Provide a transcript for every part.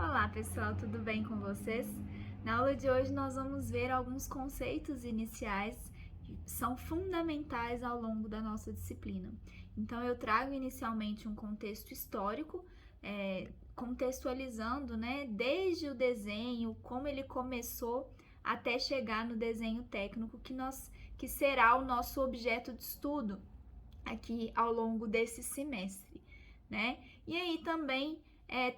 Olá pessoal, tudo bem com vocês? Na aula de hoje nós vamos ver alguns conceitos iniciais que são fundamentais ao longo da nossa disciplina. Então eu trago inicialmente um contexto histórico, contextualizando, desde o desenho, como ele começou até chegar no desenho técnico que será o nosso objeto de estudo aqui ao longo desse semestre, né? E aí também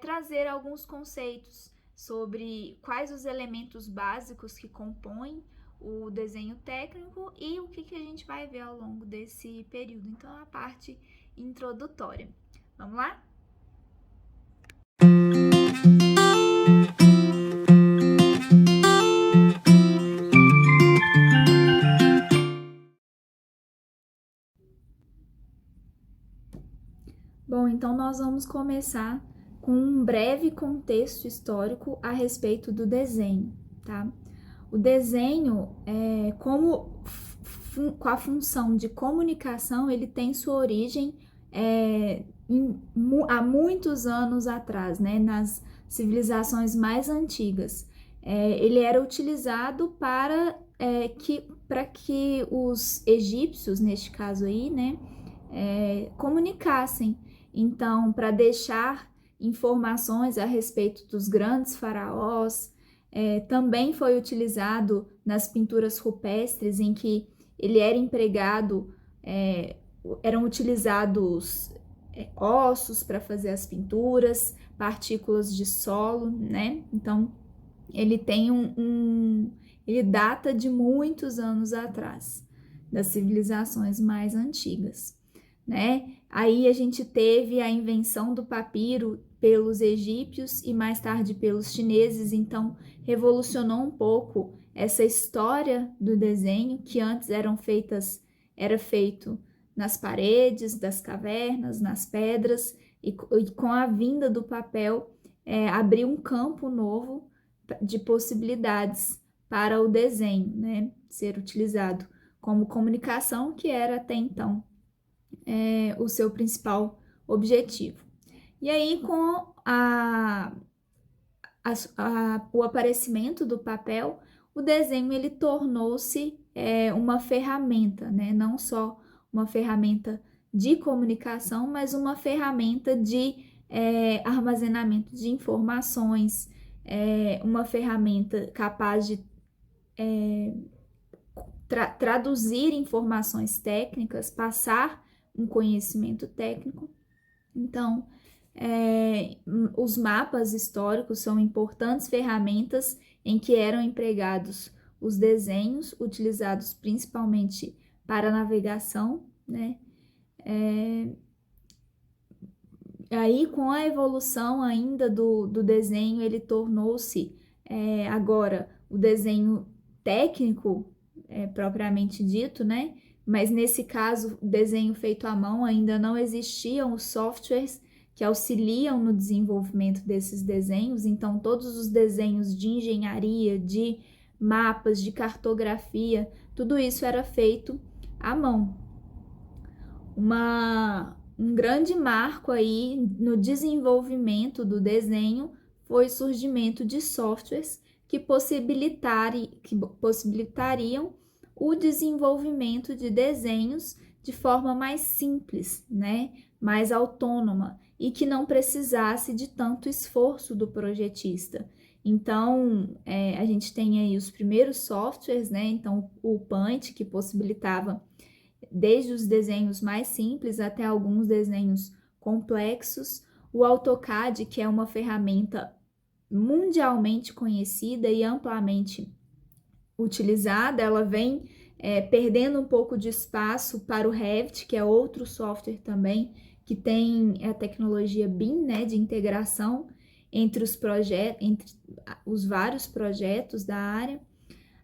trazer alguns conceitos sobre quais os elementos básicos que compõem o desenho técnico e o que a gente vai ver ao longo desse período. Então, a parte introdutória. Vamos lá? Bom, então nós vamos começar com um breve contexto histórico a respeito do desenho, tá? O desenho, com a função de comunicação, ele tem sua origem há muitos anos atrás, né? Nas civilizações mais antigas. Ele era utilizado para que os egípcios, neste caso aí, né? Comunicassem. Então, para deixar informações a respeito dos grandes faraós, também foi utilizado nas pinturas rupestres, em que ele era empregado, eram utilizados ossos para fazer as pinturas, partículas de solo, né? Então, ele tem ele data de muitos anos atrás, das civilizações mais antigas, né? Aí a gente teve a invenção do papiro pelos egípcios e mais tarde pelos chineses, então revolucionou um pouco essa história do desenho que antes era feito nas paredes das cavernas, nas pedras, e com a vinda do papel abriu um campo novo de possibilidades para o desenho, né, ser utilizado como comunicação, que era até então o seu principal objetivo. E aí, com o aparecimento do papel, o desenho ele tornou-se uma ferramenta, né? Não só uma ferramenta de comunicação, mas uma ferramenta de armazenamento de informações, uma ferramenta capaz de traduzir informações técnicas, passar um conhecimento técnico. Então, os mapas históricos são importantes ferramentas em que eram empregados os desenhos, utilizados principalmente para navegação, né? Aí, com a evolução ainda do desenho, ele tornou-se agora o desenho técnico, propriamente dito, né? Mas nesse caso, desenho feito à mão, ainda não existiam os softwares que auxiliam no desenvolvimento desses desenhos, então todos os desenhos de engenharia, de mapas, de cartografia, tudo isso era feito à mão. Um grande marco aí no desenvolvimento do desenho foi o surgimento de softwares que possibilitariam o desenvolvimento de desenhos de forma mais simples, né? Mais autônoma e que não precisasse de tanto esforço do projetista. Então, a gente tem aí os primeiros softwares, né? Então, o Paint, que possibilitava desde os desenhos mais simples até alguns desenhos complexos, o AutoCAD, que é uma ferramenta mundialmente conhecida e amplamente utilizada, ela vem perdendo um pouco de espaço para o Revit, que é outro software também, que tem a tecnologia BIM, né, de integração entre os vários projetos da área,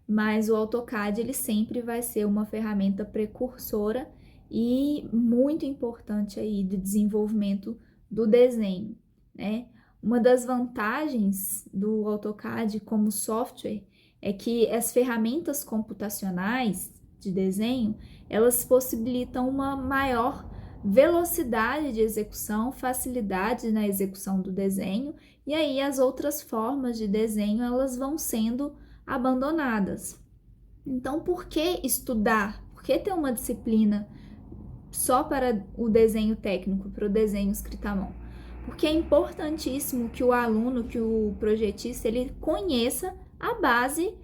mas o AutoCAD ele sempre vai ser uma ferramenta precursora e muito importante aí do desenvolvimento do desenho, né? Uma das vantagens do AutoCAD como software é que as ferramentas computacionais de desenho, elas possibilitam uma maior velocidade de execução, facilidade na execução do desenho, e aí as outras formas de desenho elas vão sendo abandonadas. Então, por que estudar? Por que ter uma disciplina só para o desenho técnico, para o desenho escrito à mão? Porque é importantíssimo que o aluno, que o projetista, ele conheça a base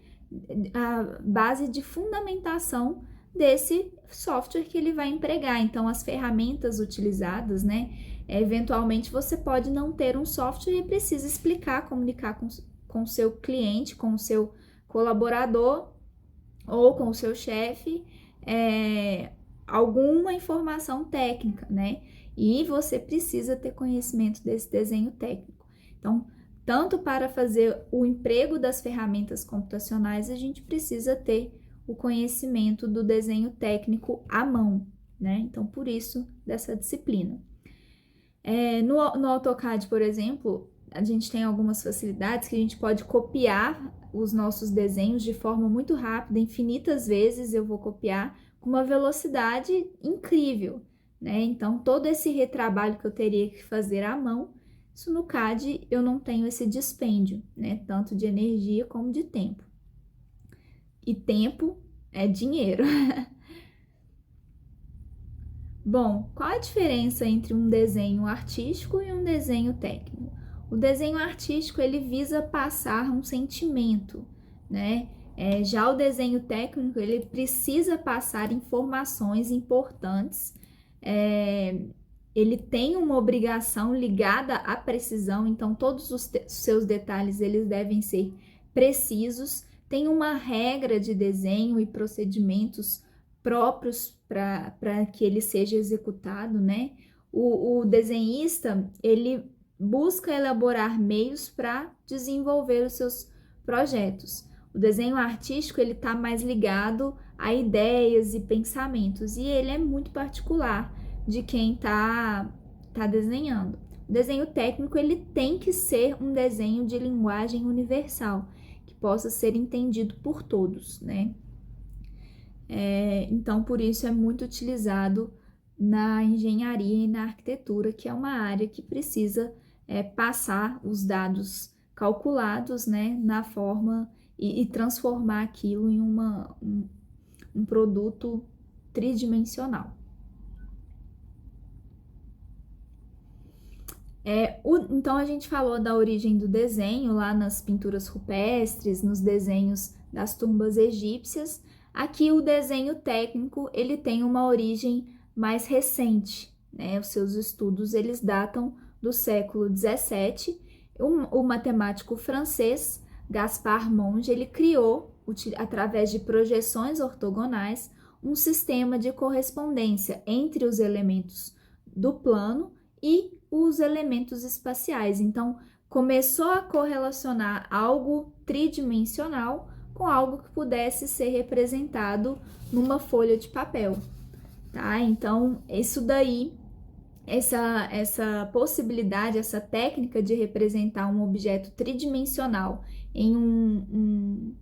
de fundamentação desse software que ele vai empregar. Então, as ferramentas utilizadas, né? Eventualmente, você pode não ter um software e precisa explicar, comunicar com o seu cliente, com o seu colaborador ou com o seu chefe, alguma informação técnica, né? E você precisa ter conhecimento desse desenho técnico. Então, tanto para fazer o emprego das ferramentas computacionais, a gente precisa ter o conhecimento do desenho técnico à mão, né? Então, por isso, dessa disciplina. No AutoCAD, por exemplo, a gente tem algumas facilidades que a gente pode copiar os nossos desenhos de forma muito rápida, infinitas vezes eu vou copiar com uma velocidade incrível, né? Então, todo esse retrabalho que eu teria que fazer à mão, isso no CAD eu não tenho esse dispêndio, né? Tanto de energia como de tempo. E tempo é dinheiro. Bom, qual a diferença entre um desenho artístico e um desenho técnico? O desenho artístico, ele visa passar um sentimento, né? Já o desenho técnico, ele precisa passar informações importantes, ele tem uma obrigação ligada à precisão, então todos os seus detalhes, eles devem ser precisos, tem uma regra de desenho e procedimentos próprios para que ele seja executado, né? O desenhista, ele busca elaborar meios para desenvolver os seus projetos. O desenho artístico, ele está mais ligado a ideias e pensamentos, e ele é muito particular de quem está desenhando. O desenho técnico, ele tem que ser um desenho de linguagem universal, que possa ser entendido por todos, né? Então, por isso é muito utilizado na engenharia e na arquitetura, que é uma área que precisa passar os dados calculados, né, na forma e transformar aquilo em um produto tridimensional. Então, a gente falou da origem do desenho lá nas pinturas rupestres, nos desenhos das tumbas egípcias. Aqui o desenho técnico, ele tem uma origem mais recente, né? Os seus estudos, eles datam do século XVII. O matemático francês Gaspard Monge, ele criou, através de projeções ortogonais, um sistema de correspondência entre os elementos do plano e os elementos espaciais. Então, começou a correlacionar algo tridimensional com algo que pudesse ser representado numa folha de papel, tá? Então, isso daí, essa possibilidade, essa técnica de representar um objeto tridimensional em um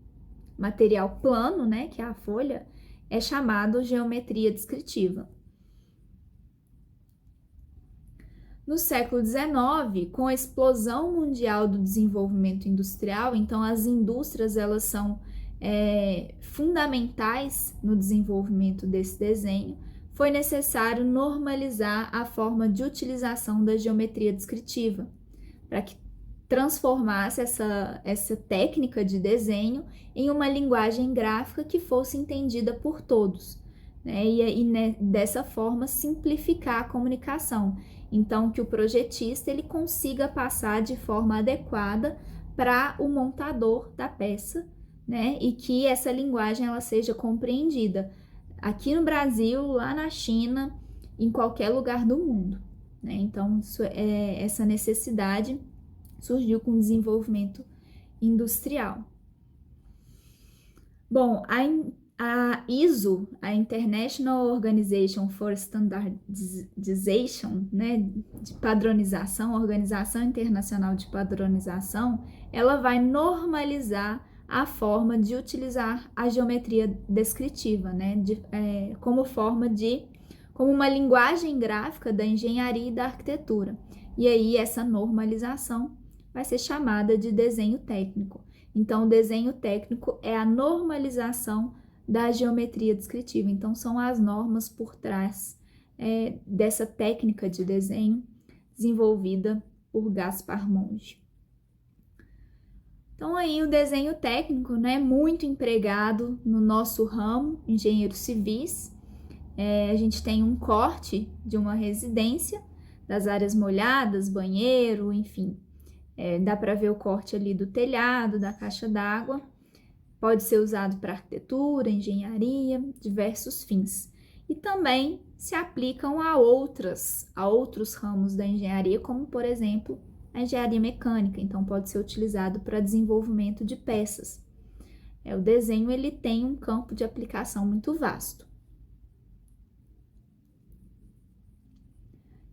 material plano, né, que é a folha, é chamado geometria descritiva. No século XIX, com a explosão mundial do desenvolvimento industrial, então as indústrias elas são fundamentais no desenvolvimento desse desenho, foi necessário normalizar a forma de utilização da geometria descritiva, para que transformasse essa técnica de desenho em uma linguagem gráfica que fosse entendida por todos, né? Dessa forma simplificar a comunicação. Então, que o projetista ele consiga passar de forma adequada para o montador da peça, né? E que essa linguagem ela seja compreendida aqui no Brasil, lá na China, em qualquer lugar do mundo, né? Então, essa necessidade surgiu com o desenvolvimento industrial. Bom, a ISO, a International Organization for Standardization, né, de padronização, Organização Internacional de Padronização, ela vai normalizar a forma de utilizar a geometria descritiva, né, como forma de como uma linguagem gráfica da engenharia e da arquitetura. E aí essa normalização vai ser chamada de desenho técnico. Então, o desenho técnico é a normalização da geometria descritiva. Então, são as normas por trás dessa técnica de desenho desenvolvida por Gaspar Monge. Então, aí o desenho técnico, né, muito empregado no nosso ramo, engenheiros civis. A gente tem um corte de uma residência, das áreas molhadas, banheiro, enfim. Dá para ver o corte ali do telhado, da caixa d'água. Pode ser usado para arquitetura, engenharia, diversos fins. E também se aplicam a outros ramos da engenharia, como, por exemplo, a engenharia mecânica. Então, pode ser utilizado para desenvolvimento de peças. O desenho ele tem um campo de aplicação muito vasto.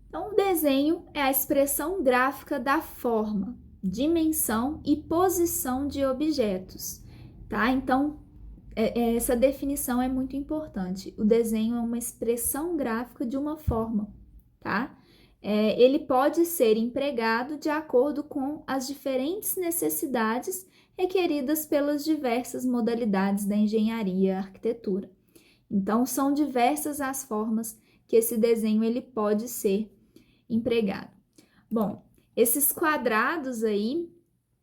Então, o desenho é a expressão gráfica da forma, dimensão e posição de objetos, tá? Então, essa definição é muito importante. O desenho é uma expressão gráfica de uma forma, tá? Ele pode ser empregado de acordo com as diferentes necessidades requeridas pelas diversas modalidades da engenharia e arquitetura. Então, são diversas as formas que esse desenho ele pode ser empregado. Bom, esses quadrados aí,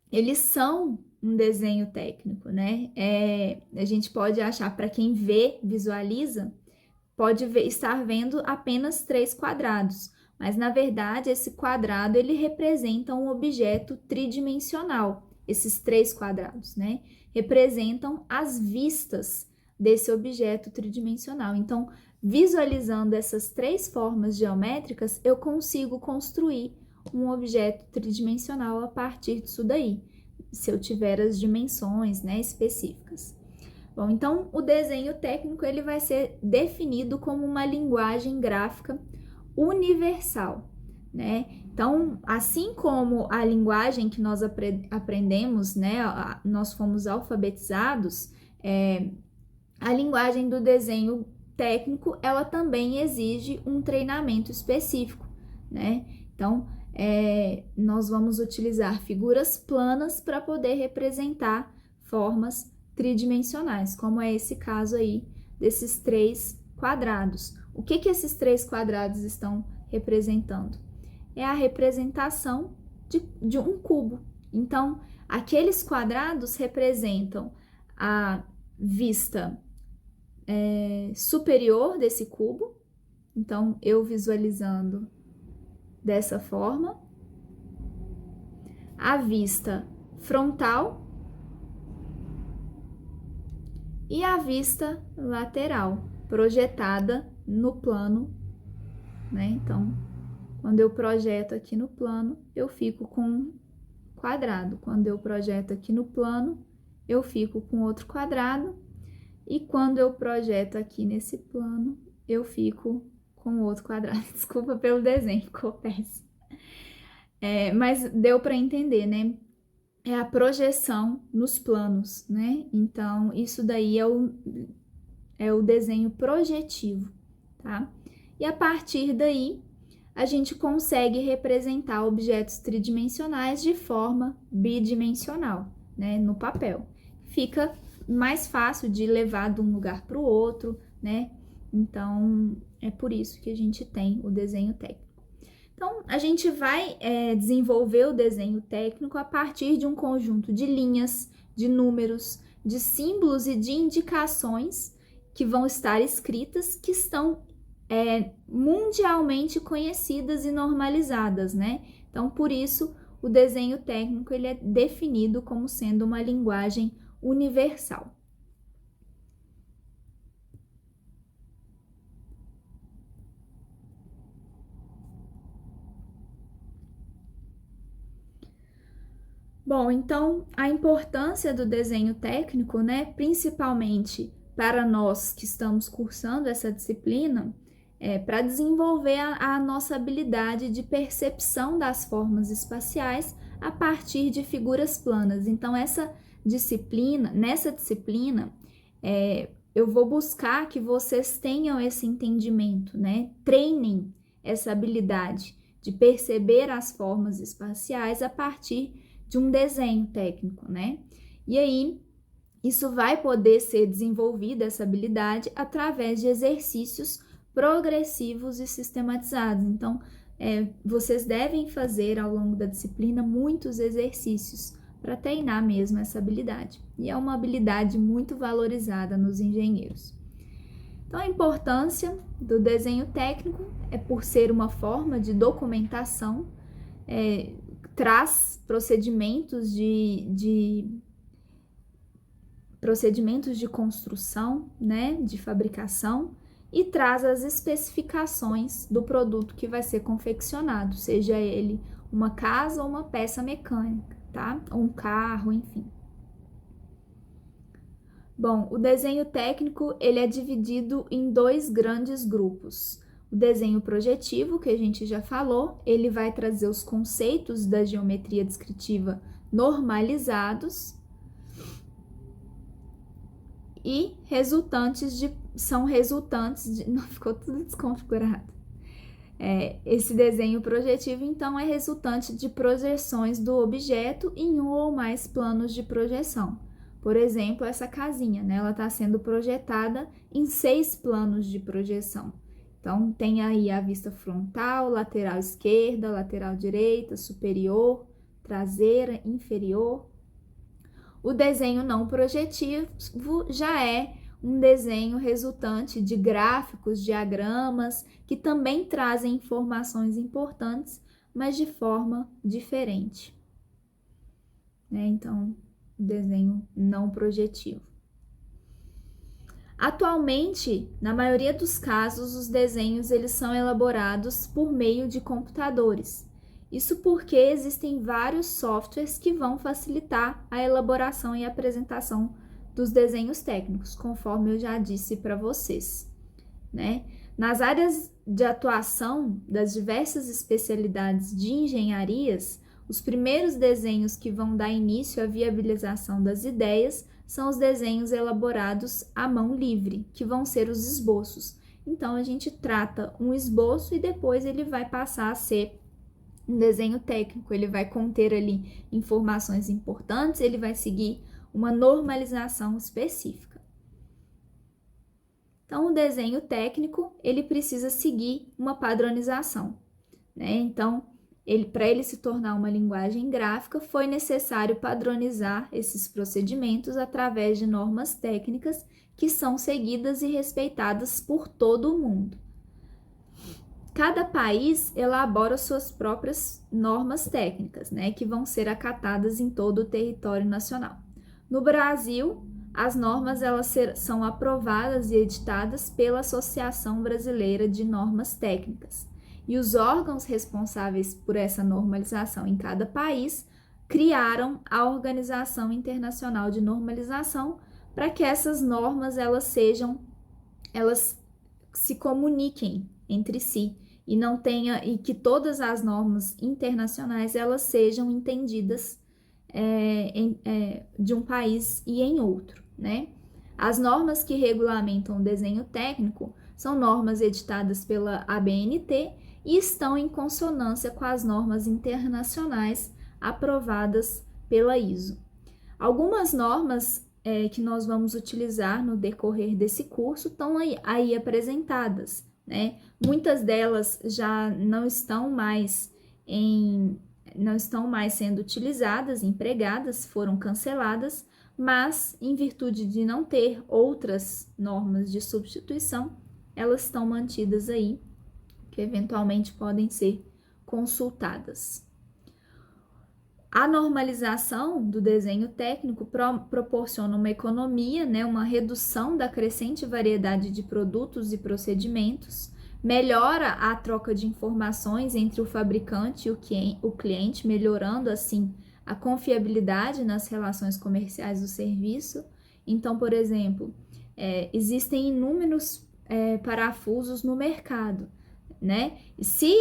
eles são um desenho técnico, né? A gente pode achar, para quem visualiza, pode estar vendo apenas 3 quadrados, mas na verdade esse quadrado ele representa um objeto tridimensional. Esses 3 quadrados, né? Representam as vistas desse objeto tridimensional. Então, visualizando essas 3 formas geométricas, eu consigo construir um objeto tridimensional a partir disso daí, se eu tiver as dimensões, né, específicas. Bom, então o desenho técnico ele vai ser definido como uma linguagem gráfica universal, né? Então, assim como a linguagem que nós aprendemos, né, nós fomos alfabetizados, a linguagem do desenho técnico, ela também exige um treinamento específico, né? Então, nós vamos utilizar figuras planas para poder representar formas tridimensionais, como é esse caso aí desses 3 quadrados. O que esses 3 quadrados estão representando? É a representação de um cubo. Então, aqueles quadrados representam a vista superior desse cubo. Então, eu visualizando dessa forma, a vista frontal e a vista lateral, projetada no plano, né? Então, quando eu projeto aqui no plano, eu fico com um quadrado. Quando eu projeto aqui no plano, eu fico com outro quadrado. E quando eu projeto aqui nesse plano, eu fico com outro quadrado. Desculpa pelo desenho, ficou péssimo. Mas deu para entender, né? É a projeção nos planos, né? Então, isso daí é o desenho projetivo, tá? E a partir daí, a gente consegue representar objetos tridimensionais de forma bidimensional, né? No papel. Fica mais fácil de levar de um lugar para o outro, né? Então, é por isso que a gente tem o desenho técnico. Então, a gente vai desenvolver o desenho técnico a partir de um conjunto de linhas, de números, de símbolos e de indicações que vão estar escritas, que estão mundialmente conhecidas e normalizadas, né? Então, por isso, o desenho técnico ele é definido como sendo uma linguagem universal. Bom, então a importância do desenho técnico, né, principalmente para nós que estamos cursando essa disciplina, para desenvolver a nossa habilidade de percepção das formas espaciais a partir de figuras planas. Então, nessa disciplina, eu vou buscar que vocês tenham esse entendimento, né? Treinem essa habilidade de perceber as formas espaciais a partir de um desenho técnico, né? E aí, isso vai poder ser desenvolvida, essa habilidade, através de exercícios progressivos e sistematizados. Então, vocês devem fazer ao longo da disciplina muitos exercícios para treinar mesmo essa habilidade. E é uma habilidade muito valorizada nos engenheiros. Então, a importância do desenho técnico é por ser uma forma de documentação, traz procedimentos de construção, né, de fabricação, e traz as especificações do produto que vai ser confeccionado, seja ele uma casa ou uma peça mecânica, tá? Ou um carro, enfim. Bom, o desenho técnico, ele é dividido em dois grandes grupos. O desenho projetivo, que a gente já falou, ele vai trazer os conceitos da geometria descritiva normalizados e são resultantes de... Não, ficou tudo desconfigurado. Esse desenho projetivo, então, é resultante de projeções do objeto em um ou mais planos de projeção. Por exemplo, essa casinha, né? Ela está sendo projetada em 6 planos de projeção. Então, tem aí a vista frontal, lateral esquerda, lateral direita, superior, traseira, inferior. O desenho não projetivo já é um desenho resultante de gráficos, diagramas, que também trazem informações importantes, mas de forma diferente, né? Então, desenho não projetivo. Atualmente, na maioria dos casos, os desenhos eles são elaborados por meio de computadores. Isso porque existem vários softwares que vão facilitar a elaboração e apresentação dos desenhos técnicos, conforme eu já disse para vocês, né? Nas áreas de atuação das diversas especialidades de engenharias, os primeiros desenhos que vão dar início à viabilização das ideias são os desenhos elaborados à mão livre, que vão ser os esboços. Então, a gente trata um esboço e depois ele vai passar a ser um desenho técnico, ele vai conter ali informações importantes, ele vai seguir uma normalização específica. Então, o desenho técnico, ele precisa seguir uma padronização, né? Então, para ele se tornar uma linguagem gráfica, foi necessário padronizar esses procedimentos através de normas técnicas que são seguidas e respeitadas por todo o mundo. Cada país elabora suas próprias normas técnicas, né, que vão ser acatadas em todo o território nacional. No Brasil, as normas são aprovadas e editadas pela Associação Brasileira de Normas Técnicas. E os órgãos responsáveis por essa normalização em cada país criaram a Organização Internacional de Normalização para que essas normas elas se comuniquem entre si e que todas as normas internacionais elas sejam entendidas de um país e em outro, né? As normas que regulamentam o desenho técnico são normas editadas pela ABNT e estão em consonância com as normas internacionais aprovadas pela ISO. Algumas normas que nós vamos utilizar no decorrer desse curso estão aí apresentadas, né? Muitas delas já não estão mais sendo utilizadas, empregadas, foram canceladas, mas em virtude de não ter outras normas de substituição, elas estão mantidas aí, que eventualmente podem ser consultadas. A normalização do desenho técnico proporciona uma economia, né, uma redução da crescente variedade de produtos e procedimentos, melhora a troca de informações entre o fabricante e o cliente, melhorando assim a confiabilidade nas relações comerciais do serviço. Então, por exemplo, existem inúmeros parafusos no mercado, né? Se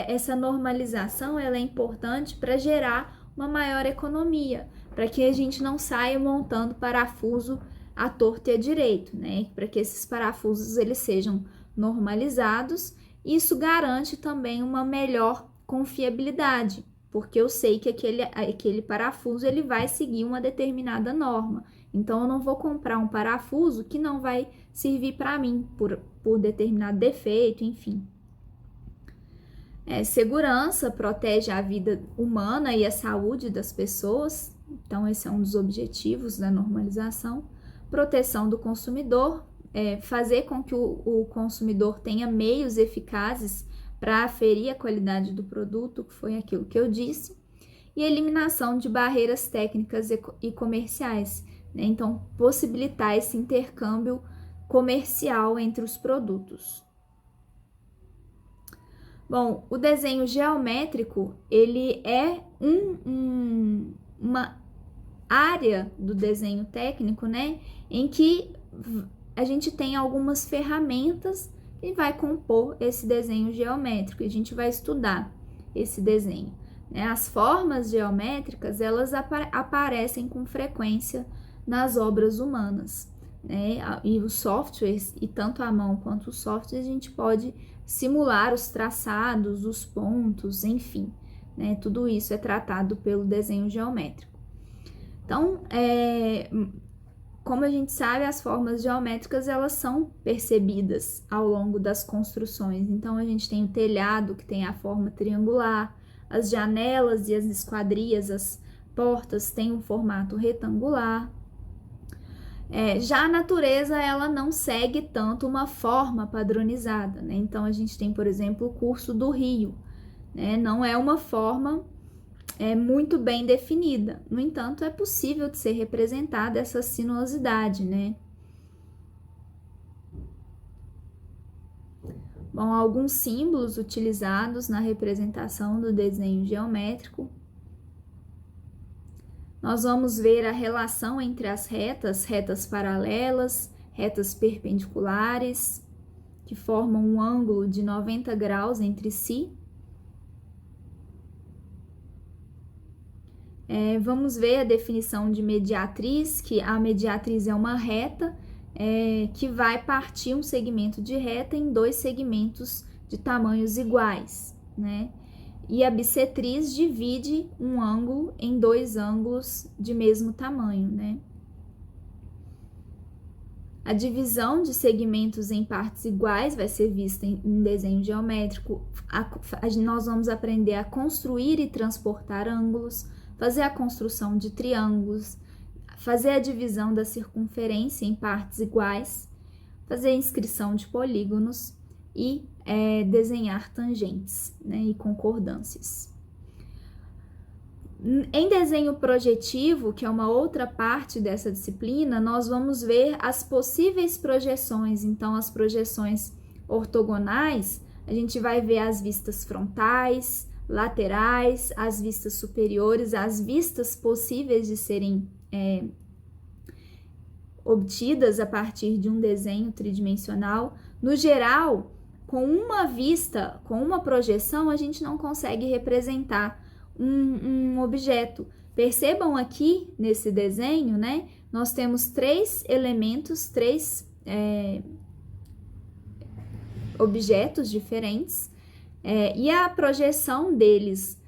essa normalização ela é importante para gerar uma maior economia, para que a gente não saia montando parafuso à torta e à direito, né? Para que esses parafusos eles sejam normalizados. Isso garante também uma melhor confiabilidade, porque eu sei que aquele parafuso ele vai seguir uma determinada norma. Então, eu não vou comprar um parafuso que não vai servir para mim por determinado defeito, enfim. Segurança protege a vida humana e a saúde das pessoas. Então, esse é um dos objetivos da normalização. Proteção do consumidor, fazer com que o consumidor tenha meios eficazes para aferir a qualidade do produto, que foi aquilo que eu disse. E eliminação de barreiras técnicas e comerciais, né? Então, possibilitar esse intercâmbio comercial entre os produtos. Bom, o desenho geométrico, ele é uma área do desenho técnico, né, em que a gente tem algumas ferramentas que vai compor esse desenho geométrico, e a gente vai estudar esse desenho, né? As formas geométricas, elas aparecem com frequência nas obras humanas, né? E os softwares, e tanto a mão quanto o software, a gente pode simular os traçados, os pontos, enfim, né? Tudo isso é tratado pelo desenho geométrico. Então, como a gente sabe, as formas geométricas elas são percebidas ao longo das construções. Então, a gente tem o telhado, que tem a forma triangular, as janelas e as esquadrias, as portas têm um formato retangular. Já a natureza, ela não segue tanto uma forma padronizada, né? Então, a gente tem, por exemplo, o curso do rio, né? Não é uma forma muito bem definida. No entanto, é possível de ser representada essa sinuosidade, né? Bom, alguns símbolos utilizados na representação do desenho geométrico. Nós vamos ver a relação entre as retas paralelas, retas perpendiculares, que formam um ângulo de 90 graus entre si. Vamos ver a definição de mediatriz, que a mediatriz é uma reta que vai partir um segmento de reta em dois segmentos de tamanhos iguais, né? E a bissetriz divide um ângulo em dois ângulos de mesmo tamanho, né? A divisão de segmentos em partes iguais vai ser vista em desenho geométrico. Nós vamos aprender a construir e transportar ângulos, fazer a construção de triângulos, fazer a divisão da circunferência em partes iguais, fazer a inscrição de polígonos e desenhar tangentes, né, e concordâncias. Em desenho projetivo, que é uma outra parte dessa disciplina, nós vamos ver as possíveis projeções. Então, as projeções ortogonais, a gente vai ver as vistas frontais, laterais, as vistas superiores, as vistas possíveis de serem obtidas a partir de um desenho tridimensional. No geral, com uma vista, com uma projeção, a gente não consegue representar um objeto. Percebam aqui nesse desenho, né? Nós temos três elementos, três objetos diferentes, e a projeção deles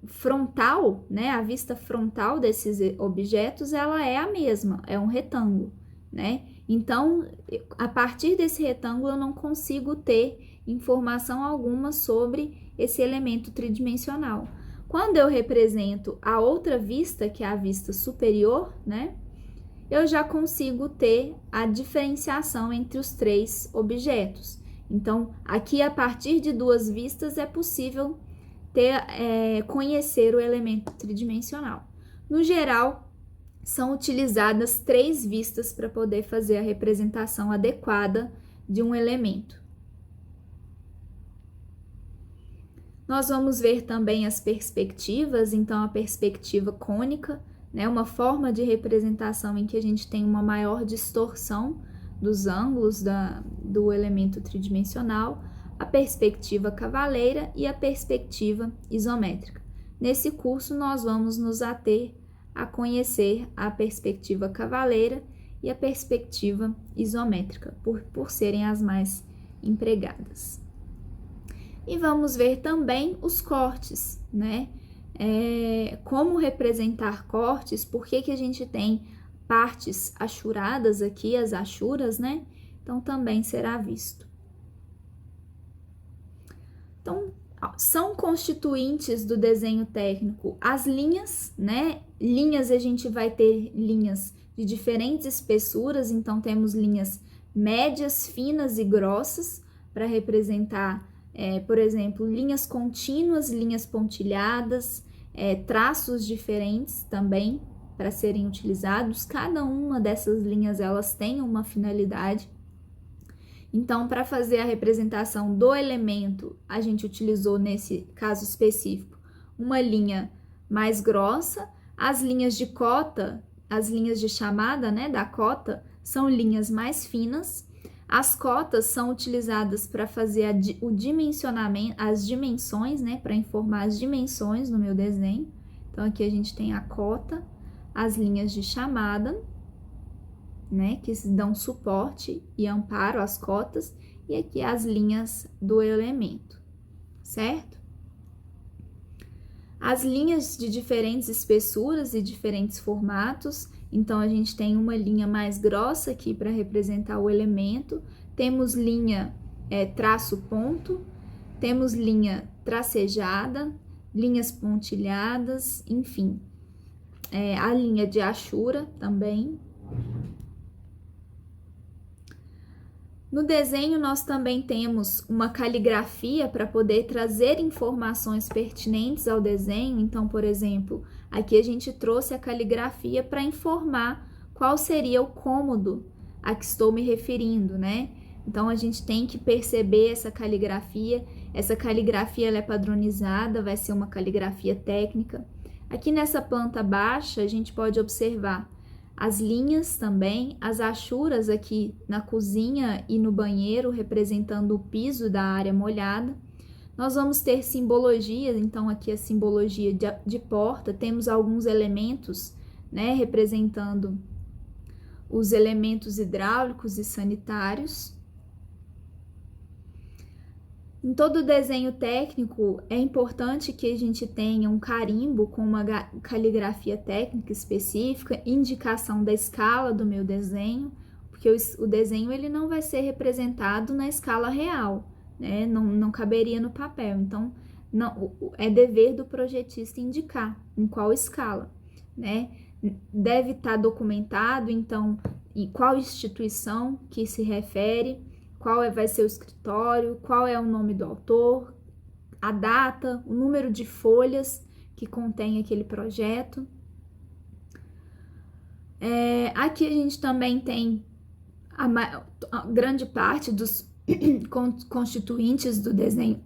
frontal, né? A vista frontal desses objetos, ela é a mesma, é um retângulo, né? Então, a partir desse retângulo, eu não consigo ter informação alguma sobre esse elemento tridimensional. Quando eu represento a outra vista, que é a vista superior, né? Eu já consigo ter a diferenciação entre os três objetos. Então, aqui, a partir de duas vistas, é possível conhecer o elemento tridimensional. No geral, são utilizadas três vistas para poder fazer a representação adequada de um elemento. Nós vamos ver também as perspectivas, então a perspectiva cônica, né, uma forma de representação em que a gente tem uma maior distorção dos ângulos do elemento tridimensional, a perspectiva cavaleira e a perspectiva isométrica. Nesse curso, nós vamos nos ater a conhecer a perspectiva cavaleira e a perspectiva isométrica, por serem as mais empregadas. E vamos ver também os cortes, né? Como representar cortes, por que a gente tem partes achuradas aqui, as achuras, né? Então, também será visto. Então, são constituintes do desenho técnico as linhas, né? Linhas, a gente vai ter linhas de diferentes espessuras, então temos linhas médias, finas e grossas para representar, por exemplo, linhas contínuas, linhas pontilhadas, traços diferentes também para serem utilizados. Cada uma dessas linhas, elas têm uma finalidade. Então, para fazer a representação do elemento, a gente utilizou, nesse caso específico, uma linha mais grossa. As linhas de cota, as linhas de chamada, né, da cota, são linhas mais finas. As cotas são utilizadas para fazer o dimensionamento, as dimensões, né, para informar as dimensões no meu desenho. Então, aqui a gente tem a cota, as linhas de chamada, né, que dão suporte e amparo às cotas, e aqui as linhas do elemento, certo? As linhas de diferentes espessuras e diferentes formatos, então a gente tem uma linha mais grossa aqui para representar o elemento, temos linha traço ponto, temos linha tracejada, linhas pontilhadas, enfim, a linha de achura também. No desenho, nós também temos uma caligrafia para poder trazer informações pertinentes ao desenho. Então, por exemplo, aqui a gente trouxe a caligrafia para informar qual seria o cômodo a que estou me referindo, né? Então, a gente tem que perceber essa caligrafia. Essa caligrafia ela é padronizada, vai ser uma caligrafia técnica. Aqui nessa planta baixa, a gente pode observar as linhas também, as achuras aqui na cozinha e no banheiro, representando o piso da área molhada. Nós vamos ter simbologias, então aqui a simbologia de porta, temos alguns elementos, né, representando os elementos hidráulicos e sanitários. Em todo desenho técnico, é importante que a gente tenha um carimbo com uma caligrafia técnica específica, indicação da escala do meu desenho, porque o desenho ele não vai ser representado na escala real, né? Não caberia no papel. Então, é dever do projetista indicar em qual escala, né? Deve estar documentado, então, em qual instituição que se refere, qual vai ser o escritório, qual é o nome do autor, a data, o número de folhas que contém aquele projeto. Aqui a gente também tem a grande parte dos constituintes do desenho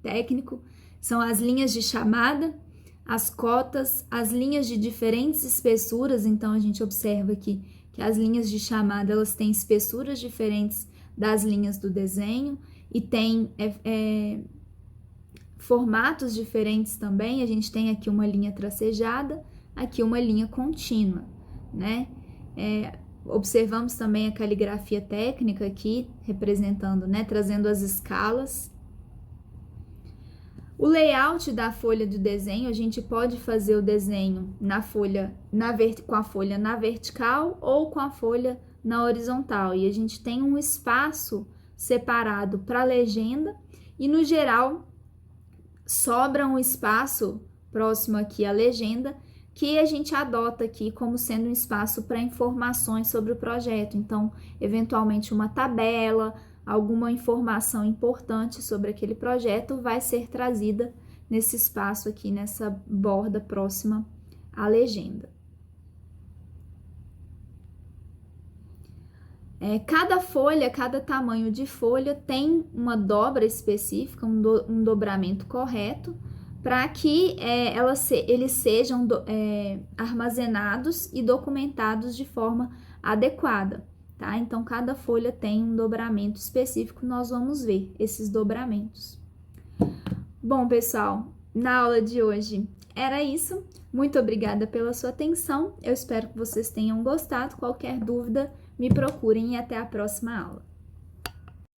técnico, são as linhas de chamada, as cotas, as linhas de diferentes espessuras. Então a gente observa aqui que as linhas de chamada elas têm espessuras diferentes das linhas do desenho e tem formatos diferentes também. A gente tem aqui uma linha tracejada, aqui uma linha contínua, né? Observamos também a caligrafia técnica aqui, representando, né, trazendo as escalas. O layout da folha do desenho, a gente pode fazer o desenho com a folha na vertical ou com a folha na horizontal, e a gente tem um espaço separado para a legenda e, no geral, sobra um espaço próximo aqui à legenda que a gente adota aqui como sendo um espaço para informações sobre o projeto. Então, eventualmente uma tabela, alguma informação importante sobre aquele projeto vai ser trazida nesse espaço aqui, nessa borda próxima à legenda. Cada folha, cada tamanho de folha tem uma dobra específica, um dobramento correto, para que eles sejam armazenados e documentados de forma adequada, tá? Então, cada folha tem um dobramento específico, nós vamos ver esses dobramentos. Bom, pessoal, na aula de hoje era isso. Muito obrigada pela sua atenção. Eu espero que vocês tenham gostado. Qualquer dúvida, me procurem e até a próxima aula.